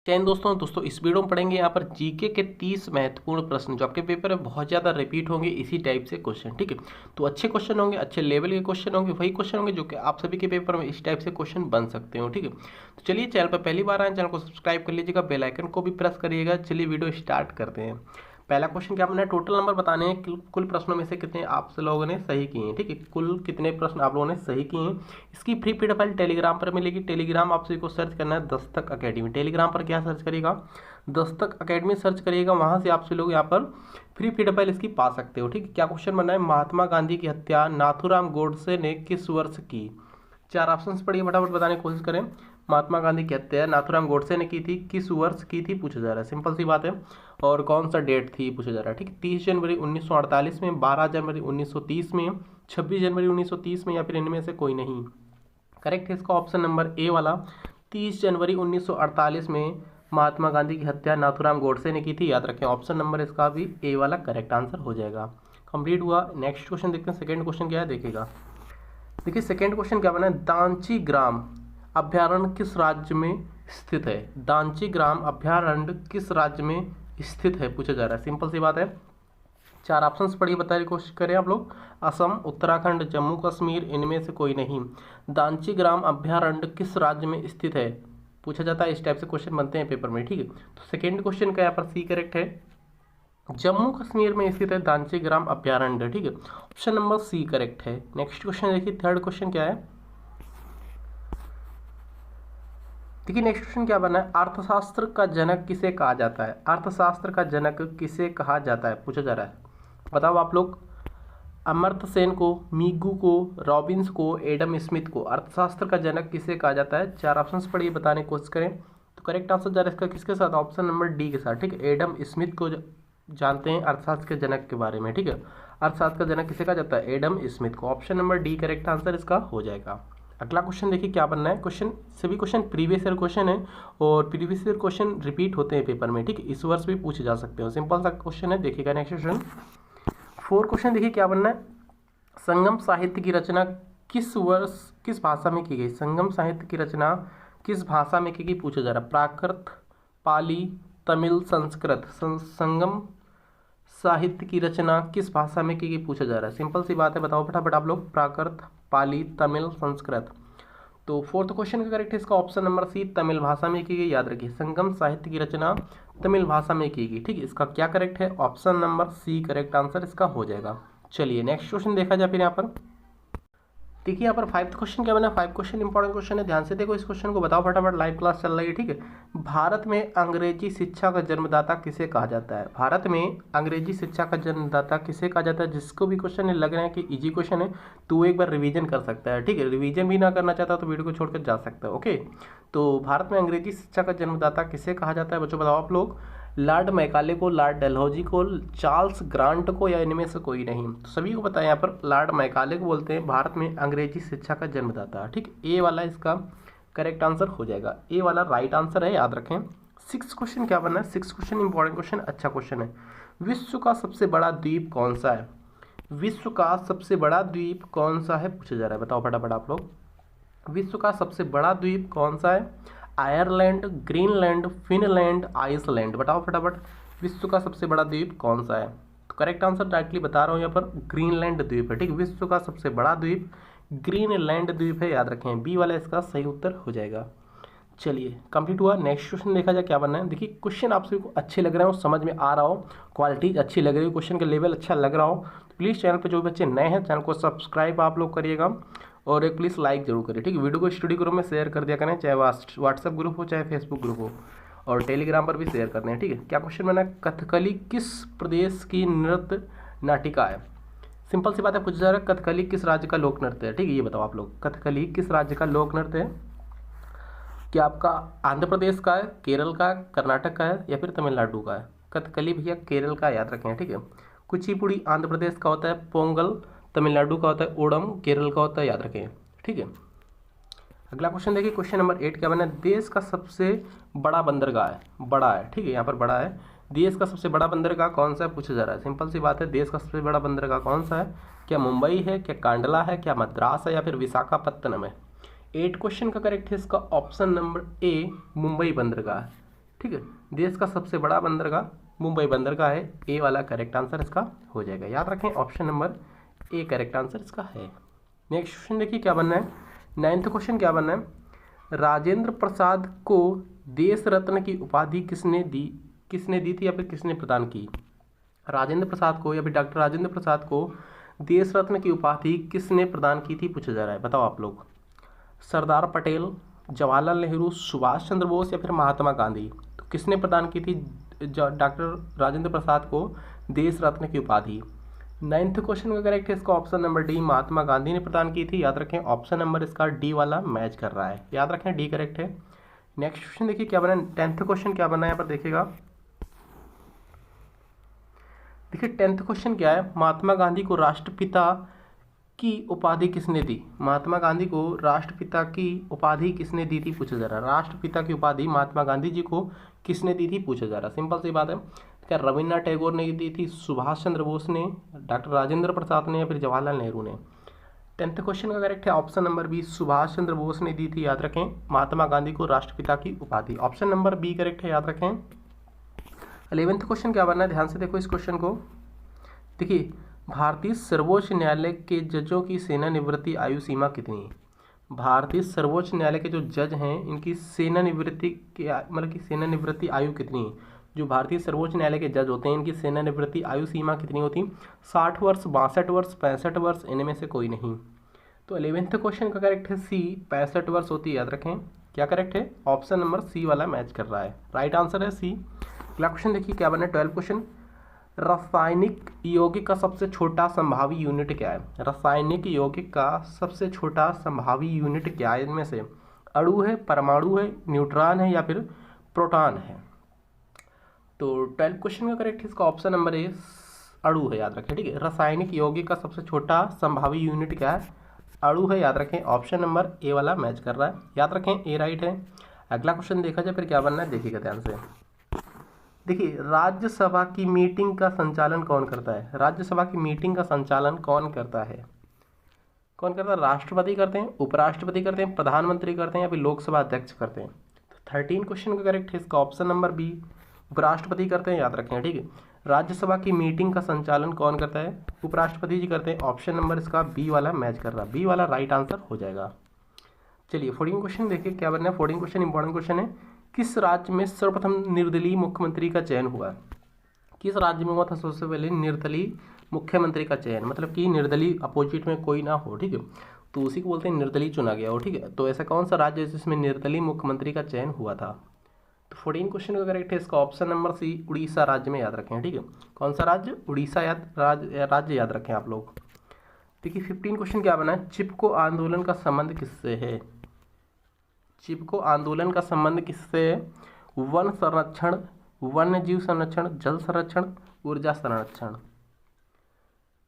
चैन दोस्तों इस वीडियो में पढ़ेंगे यहाँ पर जीके के 30 महत्वपूर्ण प्रश्न जो आपके पेपर में बहुत ज़्यादा रिपीट होंगे इसी टाइप से क्वेश्चन। ठीक है, तो अच्छे क्वेश्चन होंगे, अच्छे लेवल के क्वेश्चन होंगे, वही क्वेश्चन होंगे जो कि आप सभी के पेपर में इस टाइप से क्वेश्चन बन सकते हो। ठीक है, तो चलिए चैनल पर पहली बार आए, चैनल को सब्सक्राइब कर लीजिएगा, बेल आइकन को भी प्रेस करिएगा। चलिए वीडियो स्टार्ट करते हैं। पहला क्वेश्चन क्या बनना है, टोटल नंबर बताने हैं कुल प्रश्नों में से कितने आप लोगों ने सही किए हैं। ठीक है, कुल कितने प्रश्न आप लोगों ने सही किए हैं। इसकी फ्री पीडीएफ फाइल टेलीग्राम पर मिलेगी। टेलीग्राम आप सभी को सर्च करना है दस्तक अकेडमी। टेलीग्राम पर क्या सर्च करिएगा, दस्तक अकेडमी सर्च करिएगा। वहां से आप सभी लोग यहाँ पर फ्री पीडीएफ फाइल इसकी पा सकते हो। ठीक है, क्या क्वेश्चन बनना है, महात्मा गांधी की हत्या नाथूराम गोडसे ने किस वर्ष की। चार ऑप्शंस पढ़िए, फटाफट बताने की कोशिश करें। महात्मा गांधी की हत्या नाथूराम गोडसे ने की थी, किस वर्ष की थी पूछा जा रहा है, सिंपल सी बात है। और कौन सा डेट थी पूछा जा रहा है। ठीक है, 30 जनवरी 1948 में, 12 जनवरी 1930 में, 26 जनवरी 1930 में, या फिर इनमें से कोई नहीं। करेक्ट है इसका ऑप्शन नंबर ए वाला, 30 जनवरी 1948 में महात्मा गांधी की हत्या नाथूराम गोडसे ने की थी। याद रखें, ऑप्शन नंबर इसका भी ए वाला करेक्ट आंसर हो जाएगा। कंप्लीट हुआ। नेक्स्ट क्वेश्चन देखते हैं, सेकंड क्वेश्चन क्या है देखिएगा। देखिए सेकंड क्वेश्चन क्या बना है, दांची ग्राम अभ्यारण्य किस राज्य में स्थित है। दांची ग्राम अभ्यारण्य किस राज्य में स्थित है पूछा जा रहा है, सिंपल सी बात है। चार ऑप्शंस पढ़िए, बताने की कोशिश करें आप लोग। असम, उत्तराखंड, जम्मू कश्मीर, इनमें से कोई नहीं। दांची ग्राम अभ्यारण्य किस राज्य में स्थित है पूछा जाता है। इस टाइप से क्वेश्चन बनते हैं पेपर में। ठीक है, तो सेकेंड क्वेश्चन का यहाँ पर सी करेक्ट है, जम्मू कश्मीर में स्थित है दांची ग्राम अभ्यारण्य। ठीक है, ऑप्शन नंबर सी करेक्ट है। नेक्स्ट क्वेश्चन देखिए, थर्ड क्वेश्चन क्या है। देखिए नेक्स्ट क्वेश्चन क्या बना है, अर्थशास्त्र का जनक किसे कहा जाता है। अर्थशास्त्र का जनक किसे कहा जाता है पूछा जा रहा है, बताओ आप लोग। अमर्त्य सेन को, मीगू को, रॉबिन्स को, एडम स्मिथ को। अर्थशास्त्र का जनक किसे कहा जाता है। चार ऑप्शंस पढ़िए, बताने की कोशिश करें। तो करेक्ट आंसर जा रहा है इसका किसके साथ, ऑप्शन नंबर डी के साथ। ठीक है, एडम स्मिथ को जानते हैं अर्थशास्त्र के जनक के बारे में। ठीक है, अर्थशास्त्र का जनक किसे कहा जाता है, एडम स्मिथ को। Option number D correct answer इसका हो जाएगा। अगला क्वेश्चन देखिए क्या बनना है। क्वेश्चन सभी क्वेश्चन प्रीवियस ईयर क्वेश्चन है और प्रीवियस ईयर क्वेश्चन रिपीट होते हैं पेपर में। ठीक है, इस वर्ष भी पूछे जा सकते हो। सिंपल सा क्वेश्चन है, देखिएगा नेक्स्ट क्वेश्चन। फोर्थ क्वेश्चन देखिए क्या बनना है, संगम साहित्य की रचना किस वर्ष किस भाषा में की गई। संगम साहित्य की रचना किस भाषा में की गई पूछा जा रहा है। प्राकृत, पाली, तमिल, संस्कृत। संगम साहित्य की रचना किस भाषा में की गई पूछा जा रहा है, सिंपल सी बात है, बताओ फटाफट आप लोग। प्राकृत, पाली, तमिल, संस्कृत। तो फोर्थ क्वेश्चन का करेक्ट है इसका ऑप्शन नंबर सी, तमिल भाषा में की गई। याद रखिए, संगम साहित्य की रचना तमिल भाषा में की गई। ठीक है, इसका क्या करेक्ट है, option number C correct answer इसका हो जाएगा। चलिए नेक्स्ट क्वेश्चन देखा जाए फिर यहाँ पर। देखिए यहाँ पर फाइव क्वेश्चन क्या बना, फाइव क्वेश्चन इंपॉर्टेंट क्वेश्चन है, ध्यान से देखो इस क्वेश्चन को, बताओ फटाफट, लाइव क्लास चल रही है। ठीक है, भारत में अंग्रेजी शिक्षा का जन्मदाता किसे कहा जाता है। भारत में अंग्रेजी शिक्षा का जन्मदाता किसे कहा जाता है। जिसको भी क्वेश्चन लग रहा है कि इजी क्वेश्चन है तो वो एक बार रिवीजन कर सकता है। ठीक है, रिवीजन भी ना करना चाहता तो वीडियो को छोड़कर जा सकता है। ओके, तो भारत में अंग्रेजी शिक्षा का जन्मदाता किसे कहा जाता है बच्चों, बताओ आप लोग। लॉर्ड मैकाले को, लॉर्ड डलहौजी को, चार्ल्स ग्रांट को, या इनमें से कोई नहीं। तो सभी को पता है यहाँ पर लॉर्ड मैकाले को बोलते हैं भारत में अंग्रेजी शिक्षा का जन्मदाता। ठीक, ए वाला इसका करेक्ट आंसर हो जाएगा, ए वाला राइट आंसर है, याद रखें। सिक्स क्वेश्चन क्या बनना है, सिक्स क्वेश्चन इंपॉर्टेंट क्वेश्चन, अच्छा क्वेश्चन है। विश्व का सबसे बड़ा द्वीप कौन सा है। विश्व का सबसे बड़ा द्वीप कौन सा है पूछा जा रहा है, बताओ फटाफट आप लोग। विश्व का सबसे बड़ा द्वीप कौन सा है। Ireland, Greenland, Finland, Iceland. बताओ फटाफट, विश्व का सबसे बड़ा द्वीप कौन सा है। तो करेक्ट आंसर डायरेक्टली बता रहा हूँ यहाँ पर, ग्रीनलैंड द्वीप है। ठीक, विश्व का सबसे बड़ा द्वीप ग्रीनलैंड द्वीप है, याद रखें, बी वाला इसका सही उत्तर हो जाएगा। चलिए कंप्लीट हुआ। नेक्स्ट क्वेश्चन देखा जाए क्या बनना है। देखिए क्वेश्चन आप सभी को अच्छे लग रहे हो, समझ में आ रहा हो, क्वालिटी अच्छी लग रही हो, क्वेश्चन का लेवल अच्छा लग रहा हो, तो प्लीज़ चैनल पर जो बच्चे नए हैं चैनल को सब्सक्राइब आप लोग करिएगा और एक प्लीज़ लाइक जरूर करिए। ठीक है, वीडियो को स्टडी ग्रुप में शेयर कर दिया करें, चाहे व्हाट्सएप ग्रुप हो चाहे फेसबुक ग्रुप हो, और टेलीग्राम पर भी शेयर करते हैं। ठीक है, क्या क्वेश्चन बना है, कथकली किस प्रदेश की नृत्य नाटिका है। सिंपल सी बात है, पूछा जा रहा है कथकली किस राज्य का लोक नृत्य है। ठीक है, ये बताओ आप लोग, कथकली किस राज्य का लोक नृत्य है। क्या आपका आंध्र प्रदेश का है, केरल का, कर्नाटक का है, या फिर तमिलनाडु का है। कथकली भैया केरल का, याद रखें। ठीक है, कुचिपुड़ी आंध्र प्रदेश का होता है, पोंगल तमिलनाडु का होता है, ओडम केरल का होता है, याद रखें। ठीक है, अगला क्वेश्चन देखिए, क्वेश्चन नंबर 8 क्या बना है, देश का सबसे बड़ा बंदरगाह है, बड़ा है। ठीक है, यहाँ पर बड़ा है, देश का सबसे बड़ा बंदरगाह कौन सा है पूछा जा रहा है। सिंपल सी बात है, देश का सबसे बड़ा बंदरगाह कौन सा है। क्या मुंबई है, क्या कांडला है, क्या मद्रास है, या फिर विशाखापत्तनम है। 8 क्वेश्चन का करेक्ट है इसका ऑप्शन नंबर ए, मुंबई बंदरगाह। ठीक है। देश का सबसे बड़ा बंदरगाह मुंबई बंदरगाह है, ए वाला करेक्ट आंसर इसका हो जाएगा। याद रखें option number A correct answer इसका है। नेक्स्ट क्वेश्चन देखिए क्या बनना है, 9th क्वेश्चन क्या बनना है, राजेंद्र प्रसाद को देश रत्न की उपाधि किसने दी थी या फिर किसने प्रदान की। राजेंद्र प्रसाद को या फिर डॉक्टर राजेंद्र प्रसाद को देश रत्न की उपाधि किसने प्रदान की थी पूछा जा रहा है, बताओ आप लोग। सरदार पटेल, जवाहरलाल नेहरू, सुभाष चंद्र बोस या फिर महात्मा गांधी। तो किसने प्रदान की थी डॉक्टर राजेंद्र प्रसाद को देश रत्न की उपाधि। 9th क्वेश्चन का करेक्ट है इसका option number D, Mahatma Gandhi ने प्रदान की थी। याद रखें ऑप्शन नंबर इसका डी वाला मैच कर रहा है, याद रखें डी करेक्ट है। नेक्स्ट क्वेश्चन देखिए क्या बना, 10th क्वेश्चन क्या बना है यहाँ पर देखिएगा। देखिए 10th क्वेश्चन क्या है, महात्मा गांधी को राष्ट्रपिता की उपाधि किसने दी। महात्मा गांधी को राष्ट्रपिता की उपाधि किसने दी थी पूछा जा रहा है। राष्ट्रपिता की उपाधि महात्मा गांधी जी को किसने दी थी पूछा जा रहा है। सिंपल सी बात है, क्या रविन्द्रनाथ टैगोर ने दी थी, सुभाष चंद्र बोस ने, डॉक्टर राजेंद्र प्रसाद ने या फिर जवाहरलाल नेहरू ने। 10th क्वेश्चन का करेक्ट है option number B, Subhash Chandra Bose ने दी थी। याद रखें महात्मा गांधी को राष्ट्रपिता की उपाधि, ऑप्शन नंबर बी करेक्ट है, याद रखें। 11th क्वेश्चन क्या बनना है, ध्यान से देखो इस क्वेश्चन को। देखिए भारतीय सर्वोच्च न्यायालय के जजों की सेवानिवृत्ति आयु सीमा कितनी है। भारतीय सर्वोच्च न्यायालय के जो जज हैं इनकी सेवानिवृत्ति मतलब कि सेवानिवृत्ति आयु कितनी है। जो भारतीय सर्वोच्च न्यायालय के जज होते हैं इनकी सेवानिवृत्ति आयु सीमा कितनी होती, 60 वर्ष, 62 वर्ष, 65 वर्ष, इनमें से कोई नहीं। तो 11th क्वेश्चन का करेक्ट है सी, 65 वर्ष होती है। याद रखें क्या करेक्ट है, ऑप्शन नंबर सी वाला मैच कर रहा है, राइट आंसर है सी। अगला क्वेश्चन देखिए क्या बना है, 12th क्वेश्चन, रासायनिक यौगिक का सबसे छोटा संभावी यूनिट क्या है। रासायनिक यौगिक का सबसे छोटा संभावी यूनिट क्या है, इनमें से अणु है, परमाणु है, न्यूट्रॉन है या फिर प्रोटॉन है। तो 12th क्वेश्चन का करेक्ट इसका ऑप्शन नंबर ए अणु है, याद रखें, ठीक है। रासायनिक यौगिक का सबसे छोटा संभावी यूनिट क्या है, अणु है, याद रखें ऑप्शन नंबर ए वाला मैच कर रहा है, याद रखें ए राइट है। अगला क्वेश्चन देखा जाए फिर क्या बनना है, देखिएगा ध्यान से। देखिए राज्यसभा की मीटिंग का संचालन कौन करता है। राज्यसभा की मीटिंग का संचालन कौन करता है, कौन करता है, राष्ट्रपति करते हैं, उपराष्ट्रपति करते हैं, प्रधानमंत्री करते हैं या फिर लोकसभा अध्यक्ष करते हैं। तो 13 क्वेश्चन का करेक्ट है इसका ऑप्शन नंबर बी, उपराष्ट्रपति करते हैं, याद रखें, ठीक है। राज्यसभा की मीटिंग का संचालन कौन करता है, उपराष्ट्रपति जी करते हैं, ऑप्शन नंबर इसका बी वाला मैच कर रहा है, बी वाला राइट आंसर हो जाएगा। चलिए 14 क्वेश्चन देखिए क्या बनना है। 14 क्वेश्चन इंपॉर्टेंट क्वेश्चन है, किस राज्य में सर्वप्रथम निर्दलीय मुख्यमंत्री का चयन हुआ। किस राज्य में हुआ था सबसे पहले निर्दलीय मुख्यमंत्री का चयन, मतलब कि निर्दलीय अपोजिट में कोई ना हो, ठीक है, तो उसी को बोलते हैं निर्दलीय चुना गया हो, ठीक है। तो ऐसा कौन सा राज्य है जिसमें निर्दलीय मुख्यमंत्री का चयन हुआ था। तो 14 क्वेश्चन का करेक्ट है इसका ऑप्शन नंबर सी, उड़ीसा राज्य में, याद रखें, ठीक है। कौन सा राज्य, उड़ीसा राज्य याद रखें आप लोग। देखिए 15 क्वेश्चन क्या बना है, चिपको आंदोलन का संबंध किससे है। चिपको आंदोलन का संबंध किससे है, वन संरक्षण, वन्य जीव संरक्षण, जल संरक्षण, ऊर्जा संरक्षण।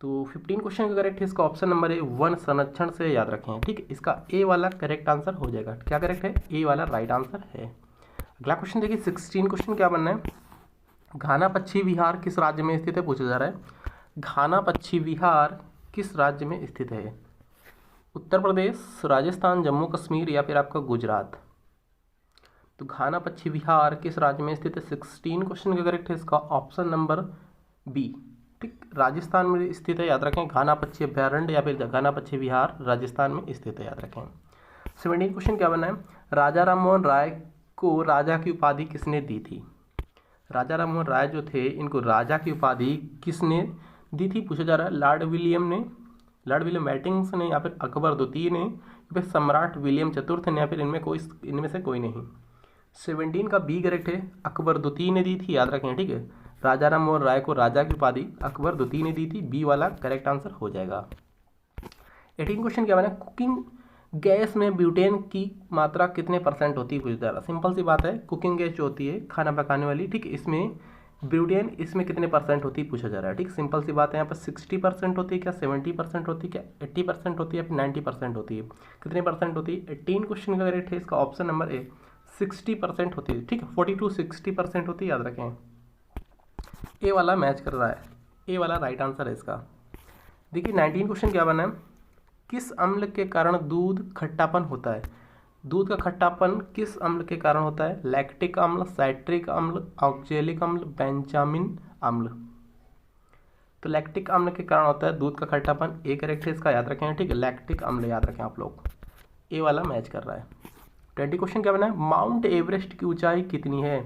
तो 15 क्वेश्चन का करेक्ट है इसका ऑप्शन नंबर ए, वन संरक्षण से, याद रखें, ठीक है। इसका ए वाला करेक्ट आंसर हो जाएगा, क्या करेक्ट है, ए वाला राइट आंसर है। अगला क्वेश्चन देखिए 16 क्वेश्चन क्या बनना है, घाना पक्षी विहार किस राज्य में स्थित है पूछा जा रहा है। घाना पक्षी विहार किस राज्य में स्थित है, उत्तर प्रदेश, राजस्थान, जम्मू कश्मीर या फिर आपका गुजरात। तो घाना पक्षी विहार किस राज्य में स्थित है, 16 क्वेश्चन का करेक्ट है इसका ऑप्शन नंबर बी, ठीक, राजस्थान में स्थित है, याद रखें, घाना पक्षी अभ्यारण्य या फिर घाना पक्षी विहार राजस्थान में स्थित है, याद रखें। 17 क्वेश्चन क्या बना है, राजा राम मोहन राय को राजा की उपाधि किसने दी थी। राजा राम मोहन राय जो थे इनको राजा की उपाधि किसने दी थी पूछा जा रहा है। लॉर्ड विलियम हैस्टिंग्स ने या फिर अकबर द्वितीय ने या फिर सम्राट विलियम चतुर्थ ने या फिर इनमें से कोई नहीं। 17 का बी करेक्ट है, अकबर द्वितीय ने दी थी, याद रखें, ठीक है। राजा राम मोहन राय को राजा की उपाधि अकबर द्वितीय ने दी थी, बी वाला करेक्ट आंसर हो जाएगा। 18 क्वेश्चन क्या बना, कुकिंग गैस में ब्यूटेन की मात्रा कितने % होती है पूछा जा रहा। सिंपल सी बात है, कुकिंग गैस जो होती है खाना पकाने वाली, ठीक, इसमें ब्यूटेन इसमें कितने % होती है पूछा जा रहा है, ठीक। सिंपल सी बात है, यहाँ पर 60% होती है क्या, 70% होती है क्या, 80% होती है या फिर 90% होती है, कितने % होती है। 18 क्वेश्चन का करेक्ट है इसका ऑप्शन नंबर ए, 60% होती है, ठीक है, 40 to 60% होती है, याद रखें, ए वाला मैच कर रहा है, ए वाला राइट आंसर है इसका। देखिए 19 क्वेश्चन क्या बना है, किस अम्ल के कारण दूध खट्टापन होता है। दूध का खट्टापन किस अम्ल के कारण होता है? लैक्टिक अम्ल, साइट्रिक अम्ल, ऑक्जेलिक अम्ल, बेंजामिन अम्ल। तो लैक्टिक अम्ल के कारण होता है दूध का खट्टापन। ए करेक्ट है इसका, याद रखें, ठीक है, लैक्टिक अम्ल याद रखें आप लोग, ए वाला मैच कर रहा है। 20 क्वेश्चन क्या बना है? माउंट एवरेस्ट की ऊंचाई कितनी है?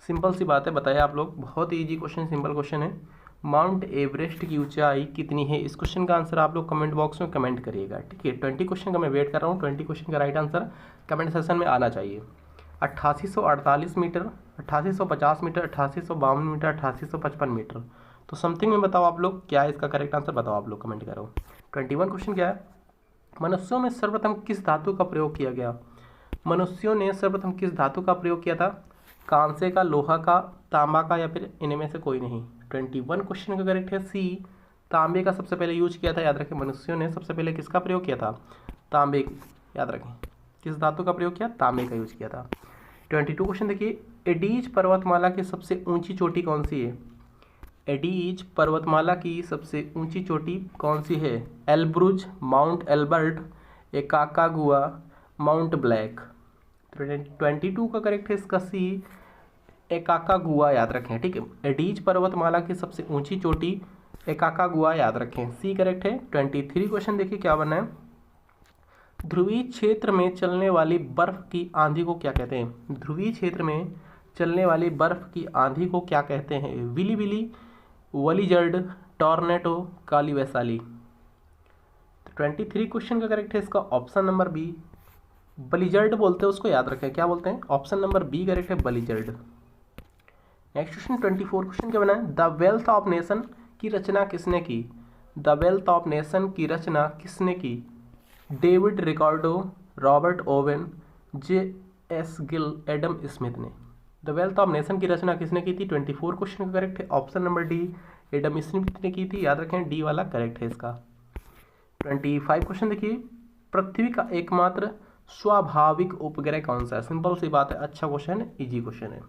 सिंपल सी बात है, बताइए आप लोग, बहुत ईजी क्वेश्चन, सिंपल क्वेश्चन है। माउंट एवरेस्ट की ऊंचाई कितनी है? इस क्वेश्चन का आंसर आप लोग कमेंट बॉक्स में कमेंट करिएगा, ठीक है। 20 क्वेश्चन का मैं वेट कर रहा हूँ, 20 क्वेश्चन का राइट आंसर कमेंट सेक्शन में आना चाहिए। 8848 मीटर, 8850 मीटर, 8852 मीटर, 8855 मीटर, तो समथिंग में बताओ आप लोग क्या है इसका करेक्ट आंसर, बताओ आप लोग कमेंट करो। 21 क्वेश्चन क्या है? मनुष्यों में सर्वप्रथम किस धातु का प्रयोग किया गया? मनुष्यों ने सर्वप्रथम किस धातु का प्रयोग किया था? कांसे का, लोहा का, तांबा का, या फिर इनमें से कोई नहीं? 21 क्वेश्चन का करेक्ट है सी, तांबे का सबसे पहले यूज किया था, याद रखें। मनुष्यों ने सबसे पहले किसका प्रयोग किया था? तांबे, याद रखें, किस धातु का प्रयोग किया? तांबे का यूज किया था। 22 क्वेश्चन देखिए, एडीज पर्वतमाला की सबसे ऊंची चोटी कौन सी है? एडीज पर्वतमाला की सबसे ऊंची चोटी कौन सी है? एलब्रुज, माउंट एल्बर्ट, एकाकागुआ, माउंट ब्लैक। 22 का करेक्ट है इसका सी, एकाकागुआ, याद रखें, ठीक है। एडीज पर्वतमाला की सबसे ऊंची चोटी एकाकागुआ, याद रखें, सी करेक्ट है। 23 क्वेश्चन देखिए क्या बना है? ध्रुवीय क्षेत्र में चलने वाली बर्फ की आंधी को क्या कहते हैं? ध्रुवीय क्षेत्र में चलने वाली बर्फ की आंधी को क्या कहते हैं? विली विली, वलीजर्ड, टॉर्नेटो, काली वैशाली। 23 क्वेश्चन का करेक्ट है इसका ऑप्शन नंबर बी, बलिजर्ड बोलते हैं उसको, याद रखें, क्या बोलते हैं? ऑप्शन नंबर बी करेक्ट है, बलिजर्ड। नेक्स्ट क्वेश्चन 24 क्वेश्चन क्या बना है? द वेल्थ ऑफ नेशन की रचना किसने की? द वेल्थ ऑफ नेशन की रचना किसने की? David Ricardo, Robert Owen, J S. Gill, Adam Smith ने। द वेल्थ ऑफ नेशन की रचना किसने की थी? 24 क्वेश्चन का करेक्ट है option number D, Adam Smith ने की थी, याद रखें, डी वाला करेक्ट है इसका। 25 क्वेश्चन देखिए, पृथ्वी का एकमात्र स्वाभाविक उपग्रह कौन सा है? सिंपल सी बात है, अच्छा क्वेश्चन है, इजी क्वेश्चन है।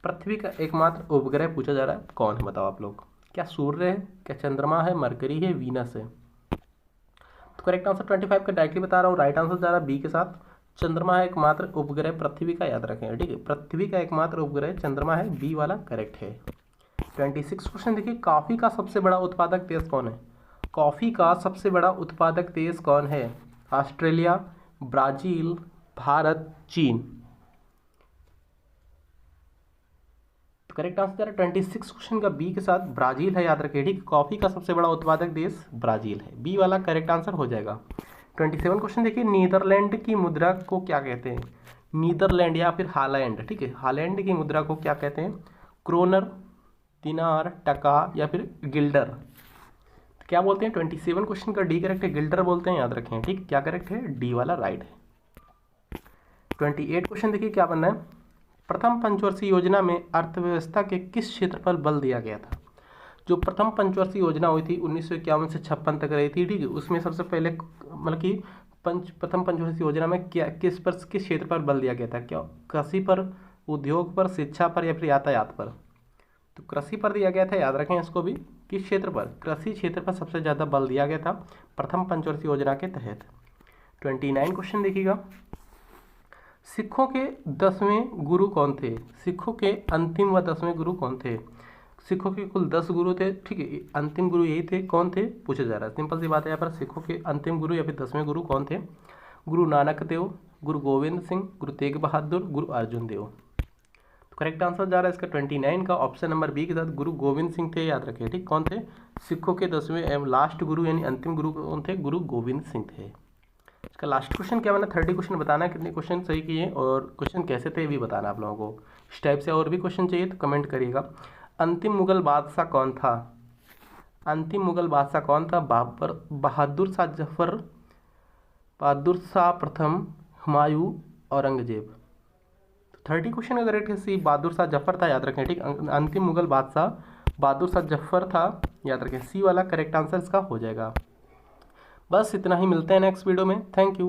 पृथ्वी का एकमात्र उपग्रह पूछा जा रहा है, कौन है बताओ आप लोग? क्या सूर्य है, क्या चंद्रमा है, मरकरी है, वीनस है? तो करेक्ट आंसर 25 का डायरेक्टली बता रहा हूँ, राइट आंसर जा रहा है बी के साथ, चंद्रमा है एकमात्र उपग्रह पृथ्वी का, याद रखें, ठीक है। पृथ्वी का एकमात्र उपग्रह चंद्रमा है, बी वाला करेक्ट है। 26 क्वेश्चन देखिए, कॉफी का सबसे बड़ा उत्पादक देश कौन है? कॉफी का सबसे बड़ा उत्पादक देश कौन है? ऑस्ट्रेलिया, ब्राजील, भारत, चीन। तो करेक्ट आंसर 26 क्वेश्चन का बी के साथ ब्राजील है, याद रखिए, ठीक। कॉफी का सबसे बड़ा उत्पादक देश ब्राजील है, बी वाला करेक्ट आंसर हो जाएगा। 27 क्वेश्चन देखिए, नीदरलैंड की मुद्रा को क्या कहते हैं? नीदरलैंड या फिर हालैंड, ठीक है, हालैंड की मुद्रा को क्या कहते हैं? क्रोनर, दिनार, टका, या फिर गिल्डर। तो क्या बोलते हैं? 27 क्वेश्चन का डी करेक्ट है, गिल्डर बोलते हैं, याद रखें, ठीक, क्या करेक्ट है? डी वाला राइट है। 28 क्वेश्चन देखिए क्या बनना है? प्रथम पंचवर्षीय योजना में अर्थव्यवस्था के किस क्षेत्र पर बल दिया गया था? जो प्रथम पंचवर्षीय योजना हुई थी 1951 से 56 तक रही थी, ठीक है, उसमें सबसे पहले मतलब कि प्रथम पंचवर्षीय योजना में क्या किस क्षेत्र पर बल दिया गया था? क्या कृषि पर, उद्योग पर, शिक्षा पर, या फिर यातायात पर? तो कृषि पर दिया गया था, याद रखें इसको भी, किस क्षेत्र पर? कृषि क्षेत्र पर सबसे ज़्यादा बल दिया गया था प्रथम पंचवर्षीय योजना के तहत। 29 क्वेश्चन देखिएगा, सिखों के 10वें गुरु कौन थे? सिखों के अंतिम व 10वें गुरु कौन थे? सिखों के कुल 10 गुरु थे, ठीक है, अंतिम गुरु यही थे, कौन थे पूछा जा रहा है। सिंपल सी बात है, यहाँ पर सिखों के अंतिम गुरु या फिर 10वें गुरु कौन थे? गुरु नानक देव, गुरु गोविंद सिंह, गुरु तेग बहादुर, गुरु अर्जुन देव। तो करेक्ट आंसर जा रहा है इसका 29 का ऑप्शन नंबर बी के साथ, गुरु गोविंद सिंह थे, याद रखिए, ठीक। कौन थे? सिखों के 10वें एवं लास्ट गुरु यानी अंतिम गुरु कौन थे? गुरु गोविंद सिंह थे। इसका लास्ट क्वेश्चन क्या बना? 30 क्वेश्चन बताना है, कितने क्वेश्चन सही किए और क्वेश्चन कैसे थे भी बताना आप लोगों को। इस टाइप से और भी क्वेश्चन चाहिए तो कमेंट करिएगा। अंतिम मुगल बादशाह कौन था? अंतिम मुगल बादशाह कौन था? बहादुर शाह जफर, बहादुर शाह प्रथम, हुमायूं, औरंगजेब। 30 क्वेश्चन का करेक्ट है सी, बहादुर शाह जफर था, याद रखें, ठीक। अंतिम मुगल बादशाह बहादुर शाह जफर था, याद रखें, सी वाला करेक्ट आंसर इसका हो जाएगा। बस इतना ही, मिलते हैं नेक्स्ट वीडियो में, थैंक यू।